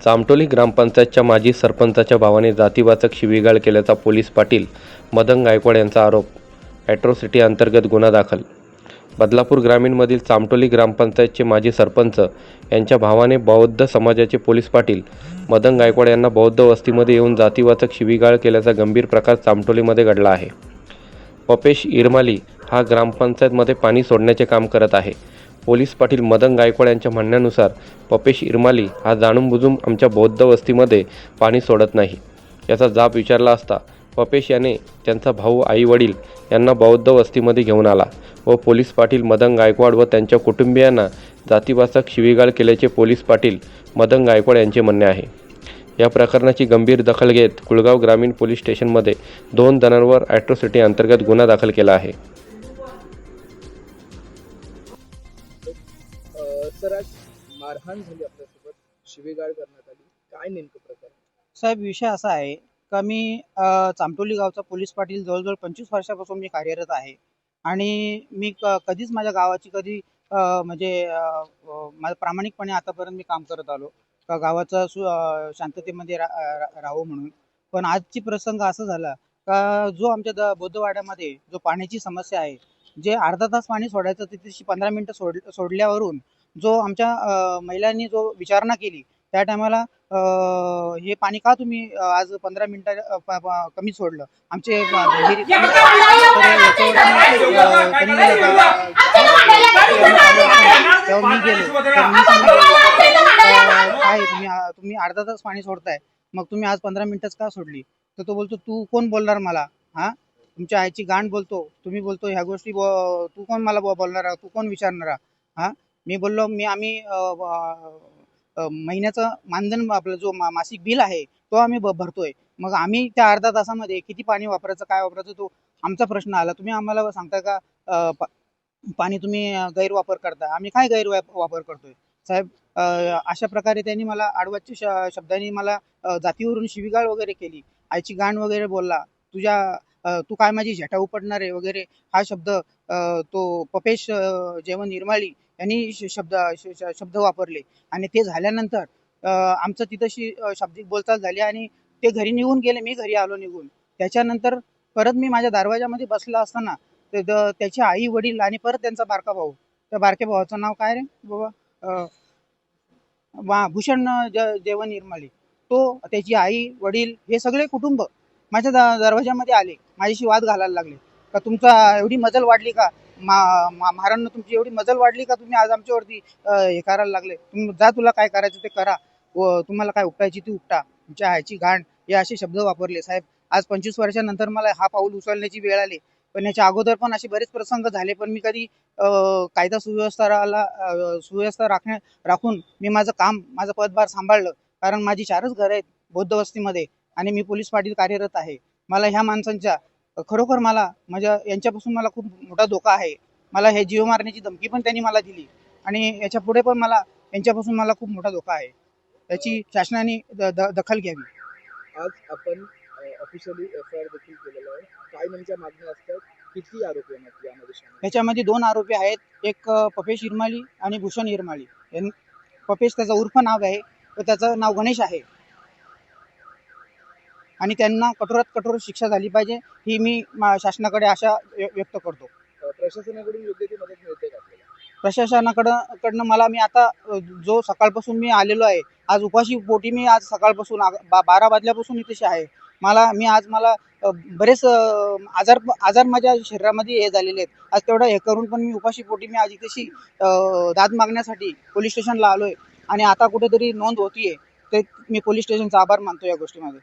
चामटोली ग्रामपंचायतच्या माजी सरपंचाच्या भावाने जातीवाचक शिवीगाळ केल्याचा पोलीस पाटील मदन गायकवाड यांचा आरोप. ॲट्रॉसिटी अंतर्गत गुन्हा दाखल. बदलापूर ग्रामीणमधील चामटोली ग्रामपंचायतचे माजी सरपंच यांच्या भावाने बौद्ध समाजाचे पोलीस पाटील मदन गायकवाड यांना बौद्ध वस्तीमध्ये येऊन जातीवाचक शिवीगाळ केल्याचा गंभीर प्रकार चामटोलीमध्ये घडला आहे. पपेश इरमाली हा ग्रामपंचायतमध्ये पाणी सोडण्याचे काम करत आहे. पोलीस पाटील मदन गायकवाड यांच्या म्हणण्यानुसार पपेश इरमाली हा जाणून-बुजून आमच्या बौद्ध वस्तीमध्ये पाणी सोडत नाही याचा जाब विचारला असता पपेश याने त्यांचा भाऊ, आई-वडील यांना बौद्ध वस्तीमध्ये घेऊन आला व पोलीस पाटील मदन गायकवाड व त्यांच्या कुटुंबियांना जातीवाचक शिवीगाळ केल्याचे पोलीस पाटील मदन गायकवाड यांचे म्हणणे आहे. या प्रकरणाची गंभीर दखल घेत कुळगाव ग्रामीण पोलीस स्टेशनमध्ये 2 जणांवर ॲट्रॉसिटी अंतर्गत गुन्हा दाखल केला आहे. सर, आज मारहाण झाली आपल्यासोबत, शिवीगाळ करण्यात आली, काय नेमकं प्रकार? साहेब, विषय असा आहे का मी चामटोली गावचा पोलीस पाटील जवळजवळ 25 वर्षापासून मी कार्यरत आहे आणि मी कधीच माझ्या गावाची कधी माझं प्रामाणिकपणे आतापर्यंत मी काम करत आलो का गावाचा शांततेमध्ये राहावं म्हणून. पण आजची प्रसंग असा झाला का जो आमच्या बौद्धवाड्यामध्ये जो पाण्याची समस्या आहे, जे अर्धा तास पाणी सोडायचं तिथे 15 मिनिटं सोडल्यावरून जो आमच्या महिलांनी जो विचारणा केली त्या टायमाला हे पाणी का तुम्ही आज 15 मिनिटं कमी सोडलं आमचे तेव्हा मी गेलो तर मी काय तुम्ही अर्धा तास पाणी सोडताय, मग तुम्ही आज 15 मिनिटच का सोडली? तर तो बोलतो, तू कोण बोलणार मला? तुमच्या आईची गांड बोलतो, तुम्ही बोलतो ह्या गोष्टी, तू कोण मला बोलणार, तू कोण विचारणार? मी बोललो, आम्ही महिन्याचं मानधन आपलं जो मासिक बिल आहे तो आम्ही भरतोय, मग आम्ही त्या अर्धा तासामध्ये किती पाणी वापरायचं, काय वापरायचं, तो आमचा प्रश्न आला. तुम्ही आम्हाला सांगताय का पाणी तुम्ही गैरवापर करताय? आम्ही काय गैरवापर करतोय साहेब? अशा प्रकारे त्यांनी मला आडवाच्या शब्दांनी मला जातीवरून शिवीगाळ वगैरे केली, आईची गांड वगैरे बोलला, तू काय माझी झेटा उपडणार आहे वगैरे हा शब्द तो पपेश जेवण निर्माळी यांनी शब्द वापरले. आणि ते झाल्यानंतर आमचं तिथंशी शाब्दिक बोलचाल झाली आणि ते घरी निघून गेले, मी घरी आलो निघून. त्याच्यानंतर परत मी माझ्या दरवाजामध्ये बसला असताना त्याचे आई वडील आणि परत त्यांचा बारका भाऊ, त्या बारक्या भावाचं नाव काय रे बाबा, भूषण जेवण निर्माली, तो, त्याची आई वडील हे सगळे कुटुंब माझ्या दरवाजामध्ये आले, माझ्याशी वाद घालायला लागले का तुमचा एवढी मजल वाढली का, महाराष्ट्र तुमची एवढी मजल वाढली का तुम्ही आज आमच्यावरती हे करायला लागले? जा, तुला काय करायचं ते करा, व तुम्हाला काय उपटायची ती उपटा, तुमच्या आईची घाण, हे असे शब्द वापरले. साहेब, आज 25 वर्षानंतर मला हा पाऊल उचलण्याची वेळ आली, पण याच्या अगोदर पण असे बरेच प्रसंग झाले, पण मी कधी कायदा सुव्यवस्था राखून मी माझं पदभार सांभाळलं. कारण माझी 4च घरं आहेत बौद्ध वस्तीमध्ये आणि मी पोलीस पाटील कार्यरत आहे. मला ह्या माणसांच्या खरोखर यांच्यापासून मला खूप मोठा धोका आहे. मला हे जीव मारण्याची धमकी पण त्यांनी मला दिली आणि याच्या पुढे पण यांच्यापासून मला खूप मोठा धोका आहे. त्याची शासनाने दखल घ्यावी. आज आपण ऑफिशियली FIR देखील केलेला आहे. काय नेमक्या मागण्या असतात? किती आरोपी आहेत यामध्ये? याच्यामध्ये 2 आरोपी आहेत, एक पपेश इरमाली आणि भूषण इरमाली. पपेश त्याचं उर्फ नाव आहे व त्याचं नाव गणेश आहे आणि त्यांना कठोरात कठोर शिक्षा झाली पाहिजे ही मी शासनाकडे आशा व्यक्त करतो. प्रशासनाकडून योग्य ती मदत मिळते का आपल्याला? प्रशासनाकडनं मी आता जो सकाळपासून मी आलेलो आहे, आज उपाशी पोटी मी आज सकाळपासून 12 वाजल्यापासून इथे आहे. मला बरेच आजार माझ्या शरीरामध्ये हे झालेले आहेत. आज तेवढं हे करून पण मी उपाशी पोटी मी आज इथेशी दाद मागण्यासाठी पोलीस स्टेशनला आलोय आणि आता कुठेतरी नोंद होतीये, ते मी पोलीस स्टेशनचा आभार मानतो या गोष्टीमध्ये.